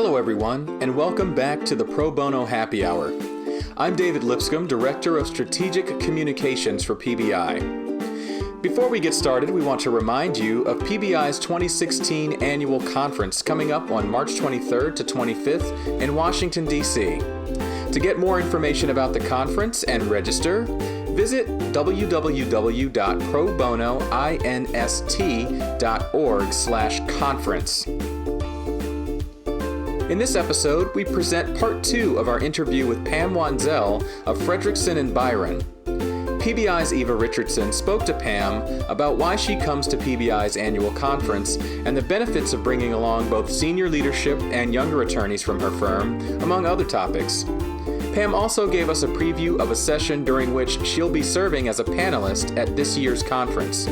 Hello everyone, and welcome back to the Pro Bono Happy Hour. I'm David Lipscomb, Director of Strategic Communications for PBI. Before we get started, we want to remind you of PBI's 2016 annual conference coming up on March 23rd to 25th in Washington, D.C. To get more information about the conference and register, visit www.probonoinst.org/conference. In this episode, we present part 2 of our interview with Pam Wandzel of Fredrikson Byron. PBI's Eva Richardson spoke to Pam about why she comes to PBI's annual conference and the benefits of bringing along both senior leadership and younger attorneys from her firm, among other topics. Pam also gave us a preview of a session during which she'll be serving as a panelist at this year's conference.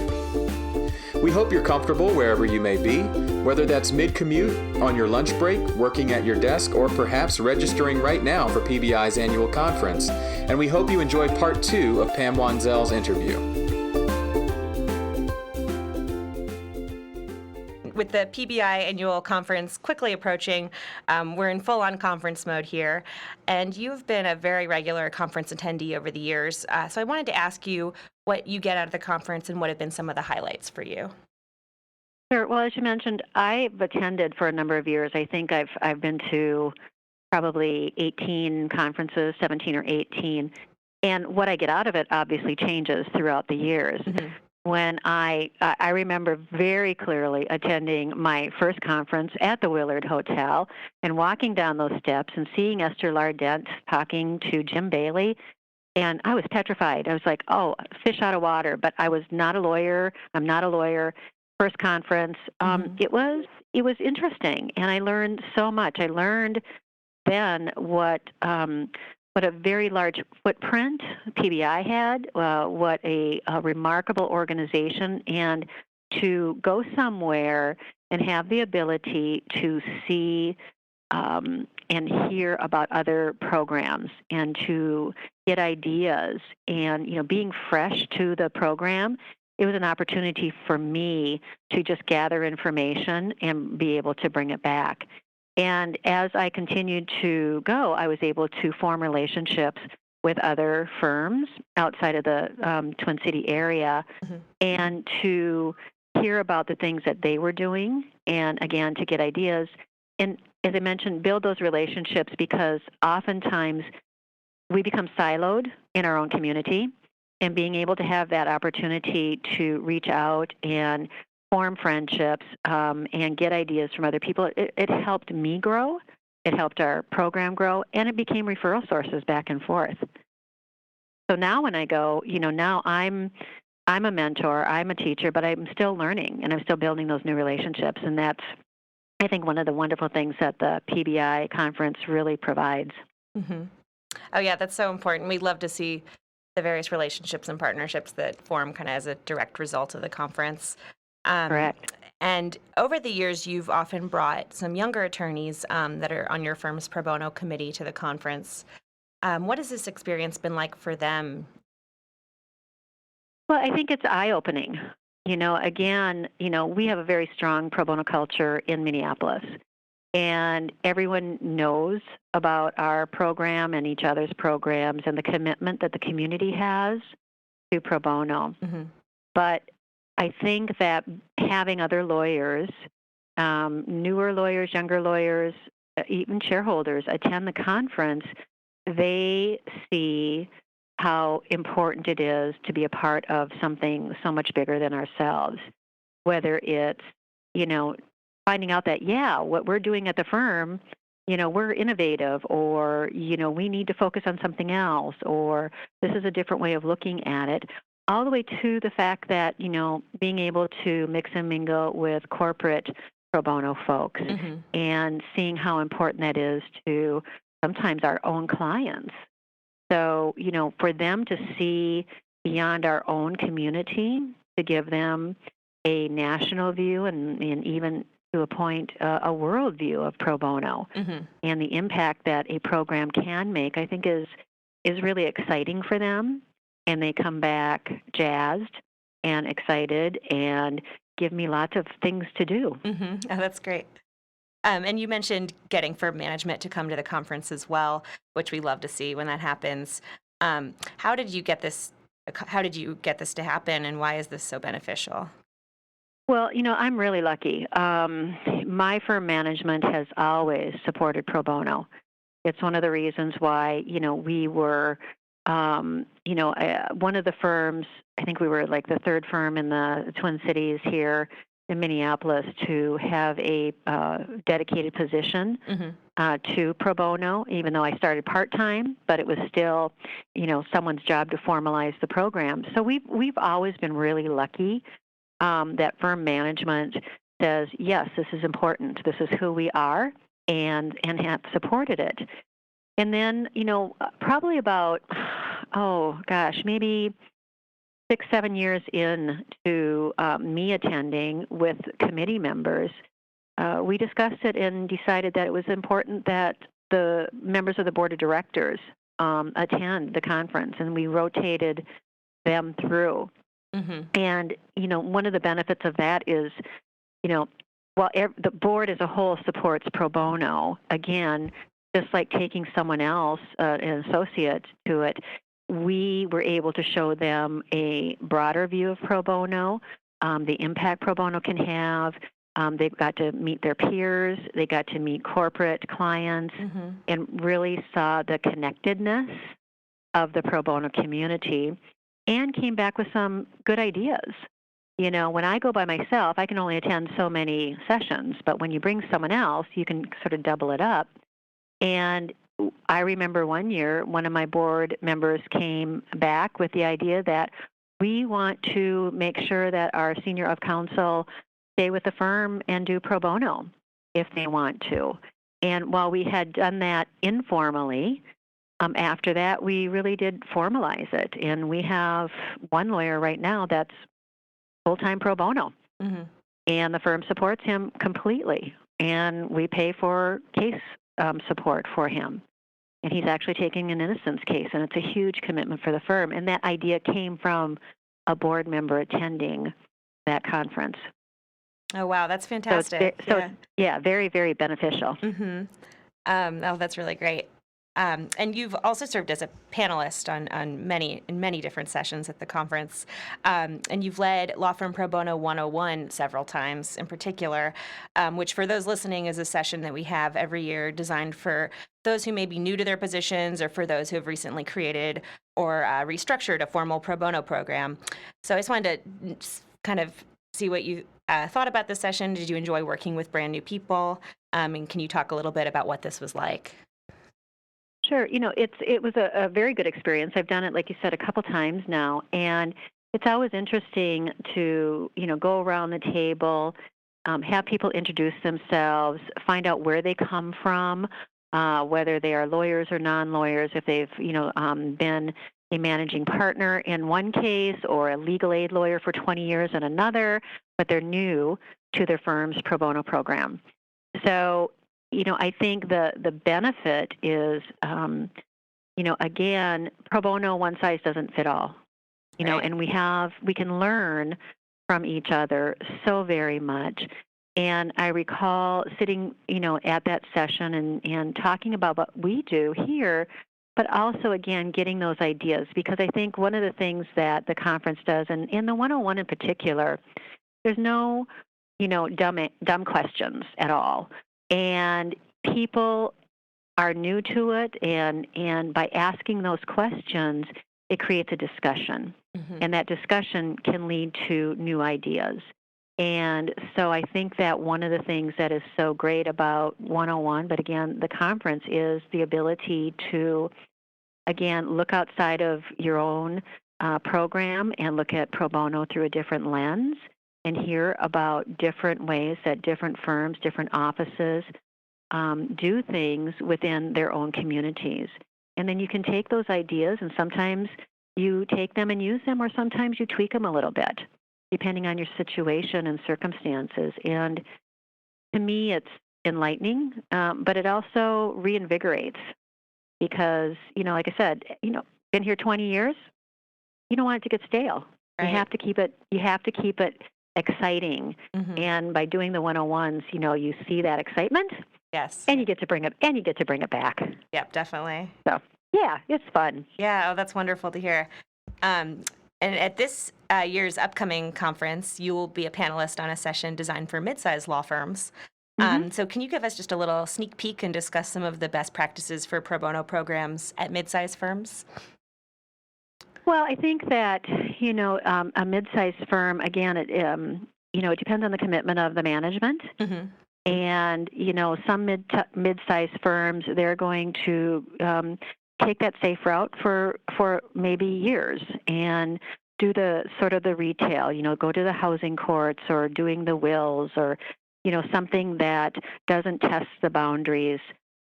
We hope you're comfortable wherever you may be, whether that's mid-commute, on your lunch break, working at your desk, or perhaps registering right now for PBI's annual conference. And we hope you enjoy part 2 of Pam Wandzel's interview. With the PBI annual conference quickly approaching, we're in full-on conference mode here, and you've been a very regular conference attendee over the years. So I wanted to ask you what you get out of the conference and what have been some of the highlights for you. Sure. Well, as you mentioned, I've attended for a number of years. I think I've been to probably 18 conferences, 17 or 18, and what I get out of it obviously changes throughout the years. Mm-hmm. When I remember very clearly attending my first conference at the Willard Hotel and walking down those steps and seeing Esther Lardent talking to Jim Bailey, and I was petrified. I was like, oh, fish out of water, but I was not a lawyer. I'm not a lawyer. First conference. It was interesting, and I learned so much. I learned then what a very large footprint PBI had, what a remarkable organization, and to go somewhere and have the ability to see and hear about other programs and to get ideas and, being fresh to the program, it was an opportunity for me to just gather information and be able to bring it back. And as I continued to go, I was able to form relationships with other firms outside of the Twin City area, mm-hmm. and to hear about the things that they were doing, and again, to get ideas. And as I mentioned, build those relationships, because oftentimes we become siloed in our own community, and being able to have that opportunity to reach out and form friendships and get ideas from other people, it helped me grow, it helped our program grow, and it became referral sources back and forth. So now when I go, now I'm a mentor, I'm a teacher, but I'm still learning, and I'm still building those new relationships, and that's, I think, one of the wonderful things that the PBI conference really provides. Mm-hmm. Oh, yeah, that's so important. We'd love to see the various relationships and partnerships that form kind of as a direct result of the conference. Correct. And over the years, you've often brought some younger attorneys that are on your firm's pro bono committee to the conference. What has this experience been like for them? Well, I think it's eye-opening. Again, we have a very strong pro bono culture in Minneapolis, and everyone knows about our program and each other's programs and the commitment that the community has to pro bono. Mm-hmm. But I think that having other lawyers, newer lawyers, younger lawyers, even shareholders attend the conference, they see how important it is to be a part of something so much bigger than ourselves, whether it's, finding out that, what we're doing at the firm, we're innovative, or, we need to focus on something else, or this is a different way of looking at it, all the way to the fact that, being able to mix and mingle with corporate pro bono folks, mm-hmm. and seeing how important that is to sometimes our own clients. So, for them to see beyond our own community, to give them a national view and even to a point, a world view of pro bono, mm-hmm. and the impact that a program can make, I think is really exciting for them. And they come back jazzed and excited and give me lots of things to do. Mm-hmm. Oh, that's great. And you mentioned getting firm management to come to the conference as well, which we love to see when that happens. How did you get this? How did you get this to happen, and why is this so beneficial? Well, I'm really lucky. My firm management has always supported pro bono. It's one of the reasons why, we were, one of the firms, I think we were like the third firm in the Twin Cities here in Minneapolis to have a dedicated position to pro bono, even though I started part-time, but it was still, someone's job to formalize the program. So we've always been really lucky that firm management says, yes, this is important. This is who we are, and have supported it. And then, probably about, maybe 6-7 years into me attending with committee members, we discussed it and decided that it was important that the members of the board of directors attend the conference, and we rotated them through. And, one of the benefits of that is, while the board as a whole supports pro bono, again, just like taking someone else, an associate, to it, we were able to show them a broader view of pro bono, the impact pro bono can have. They got to meet their peers. They got to meet corporate clients and really saw the connectedness of the pro bono community, and came back with some good ideas. When I go by myself, I can only attend so many sessions, but when you bring someone else, you can sort of double it up. And I remember one year, one of my board members came back with the idea that we want to make sure that our senior of counsel stay with the firm and do pro bono if they want to. And while we had done that informally, after that, we really did formalize it. And we have one lawyer right now that's full-time pro bono. And the firm supports him completely. And we pay for case support for him. And he's actually taking an innocence case, and it's a huge commitment for the firm. And that idea came from a board member attending that conference. Oh, wow, that's fantastic. Yeah, very, very beneficial. Oh, that's really great. And you've also served as a panelist on many different sessions at the conference. And you've led Law Firm Pro Bono 101 several times in particular, which for those listening is a session that we have every year designed for those who may be new to their positions or for those who have recently created or restructured a formal pro bono program. So I just wanted to kind of see what you thought about this session. Did you enjoy working with brand new people? And can you talk a little bit about what this was like? Sure. It was a very good experience. I've done it, like you said, a couple times now, and it's always interesting to, go around the table, have people introduce themselves, find out where they come from, whether they are lawyers or non-lawyers, if they've, been a managing partner in one case or a legal aid lawyer for 20 years in another, but they're new to their firm's pro bono program. So, I think the benefit is, again, pro bono, one size doesn't fit all, Right. and we can learn from each other so very much. And I recall sitting, at that session and talking about what we do here, but also, again, getting those ideas, because I think one of the things that the conference does, and in the 101 in particular, there's no, dumb questions at all. And people are new to it, and by asking those questions, it creates a discussion. And that discussion can lead to new ideas. And so I think that one of the things that is so great about 101, but again, the conference, is the ability to, again, look outside of your own program and look at pro bono through a different lens, and hear about different ways that different firms, different offices do things within their own communities. And then you can take those ideas, and sometimes you take them and use them, or sometimes you tweak them a little bit, depending on your situation and circumstances. And to me, it's enlightening, but it also reinvigorates, because, like I said, been here 20 years, you don't want it to get stale. Right. You have to keep it exciting. Mm-hmm. And by doing the 101s, you see that excitement. Yes. And you get to bring it back. Yep, definitely. So, yeah, it's fun. Yeah, oh, that's wonderful to hear. And at this year's upcoming conference, you will be a panelist on a session designed for mid-sized law firms. So can you give us just a little sneak peek and discuss some of the best practices for pro bono programs at mid-sized firms? Well, I think that, a mid-sized firm, again, it depends on the commitment of the management. Mm-hmm. And, some mid-sized firms, they're going to take that safe route for maybe years and do the sort of the retail, go to the housing courts or doing the wills or, something that doesn't test the boundaries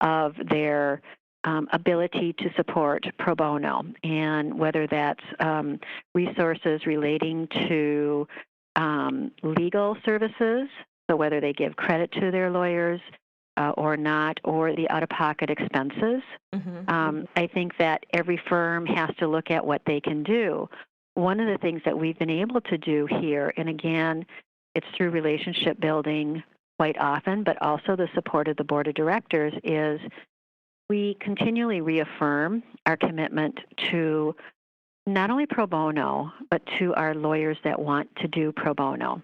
of their ability to support pro bono, and whether that's resources relating to legal services, so whether they give credit to their lawyers or not, or the out-of-pocket expenses. Mm-hmm. I think that every firm has to look at what they can do. One of the things that we've been able to do here, and again, it's through relationship building quite often, but also the support of the board of directors, is we continually reaffirm our commitment to not only pro bono, but to our lawyers that want to do pro bono.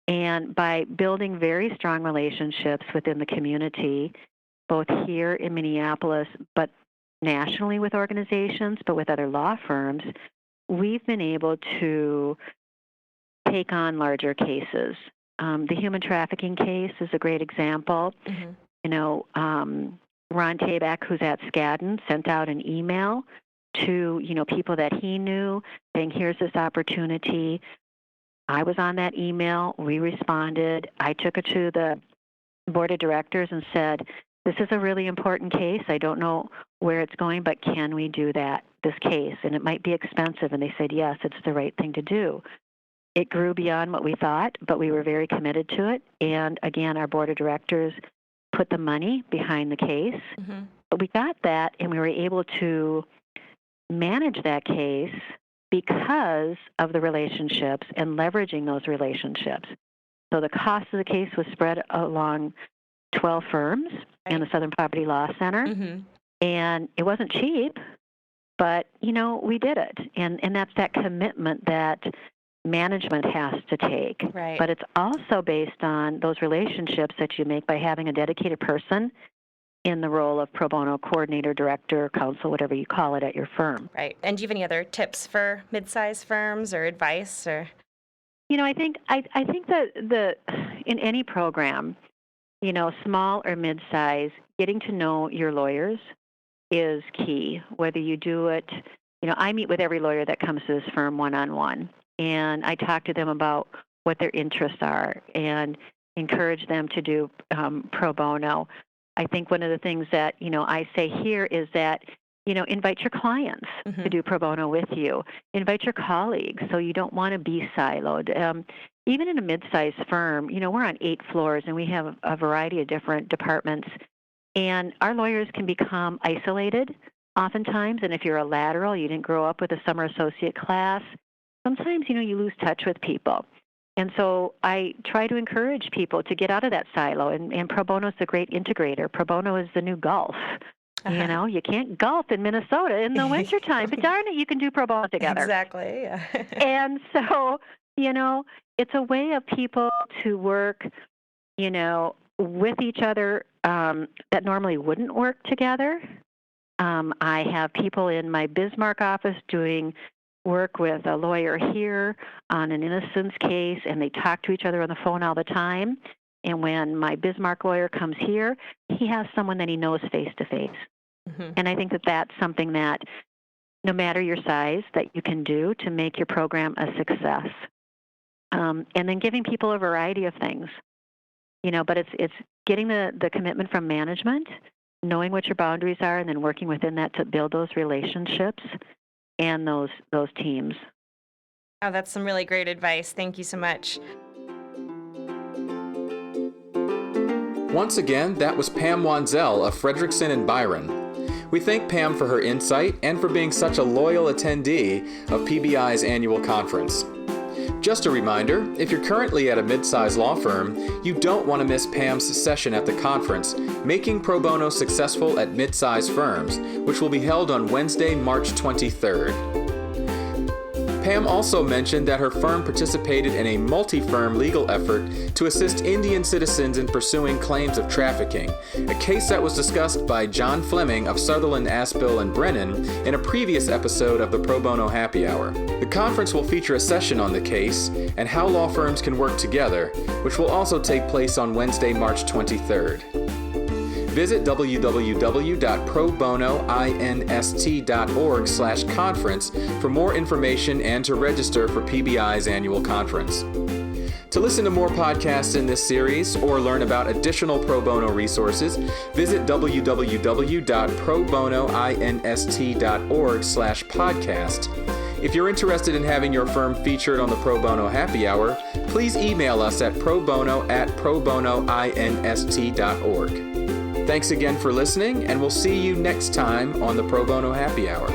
And by building very strong relationships within the community, both here in Minneapolis, but nationally with organizations, but with other law firms, we've been able to take on larger cases. The human trafficking case is a great example. Mm-hmm. Ron Tabak, who's at Skadden, sent out an email to, people that he knew saying, here's this opportunity. I was on that email. We responded. I took it to the board of directors and said, this is a really important case. I don't know where it's going, but can we do this case? And it might be expensive. And they said, yes, it's the right thing to do. It grew beyond what we thought, but we were very committed to it. And again, our board of directors put the money behind the case. Mm-hmm. But we got that, and we were able to manage that case because of the relationships and leveraging those relationships. So the cost of the case was spread along 12 firms and the Southern Poverty Law Center. Mm-hmm. And it wasn't cheap, but, we did it. And that's that commitment that management has to take. Right. But it's also based on those relationships that you make by having a dedicated person in the role of pro bono coordinator, director, counsel, whatever you call it at your firm. Right. And do you have any other tips for mid-sized firms or advice? Or I think that in any program, small or mid-size, getting to know your lawyers is key. Whether you do it, I meet with every lawyer that comes to this firm one-on-one, and I talk to them about what their interests are and encourage them to do pro bono. I think one of the things that, I say here is that, invite your clients mm-hmm. to do pro bono with you. Invite your colleagues, so you don't want to be siloed. Even in a mid-sized firm, we're on 8 floors, and we have a variety of different departments. And our lawyers can become isolated oftentimes. And if you're a lateral, you didn't grow up with a summer associate class, sometimes, you lose touch with people. And so I try to encourage people to get out of that silo. And pro bono is the great integrator. Pro bono is the new golf. Uh-huh. You can't golf in Minnesota in the wintertime, but darn it, you can do pro bono together. Exactly. Yeah. And so, it's a way of people to work, with each other that normally wouldn't work together. I have people in my Bismarck office doing work with a lawyer here on an innocence case, and they talk to each other on the phone all the time. And when my Bismarck lawyer comes here, he has someone that he knows face to face. Mm-hmm. And I think that that's something that, no matter your size, that you can do to make your program a success. And then giving people a variety of things, but it's getting the commitment from management, knowing what your boundaries are, and then working within that to build those relationships and those teams. Oh, that's some really great advice. Thank you so much. Once again, that was Pam Wandzel of Fredrikson Byron. We thank Pam for her insight and for being such a loyal attendee of PBI's annual conference. Just a reminder, if you're currently at a mid-size law firm, you don't want to miss Pam's session at the conference, Making Pro Bono Successful at Mid-Size Firms, which will be held on Wednesday, March 23rd. Pam also mentioned that her firm participated in a multi-firm legal effort to assist Indian citizens in pursuing claims of trafficking, a case that was discussed by John Fleming of Sutherland, Aspel, and Brennan in a previous episode of the Pro Bono Happy Hour. The conference will feature a session on the case and how law firms can work together, which will also take place on Wednesday, March 23rd. Visit www.probonoinst.org/conference for more information and to register for PBI's annual conference. To listen to more podcasts in this series or learn about additional pro bono resources, visit www.probonoinst.org/podcast. If you're interested in having your firm featured on the Pro Bono Happy Hour, please email us at probono@probonoinst.org. Thanks again for listening, and we'll see you next time on the Pro Bono Happy Hour.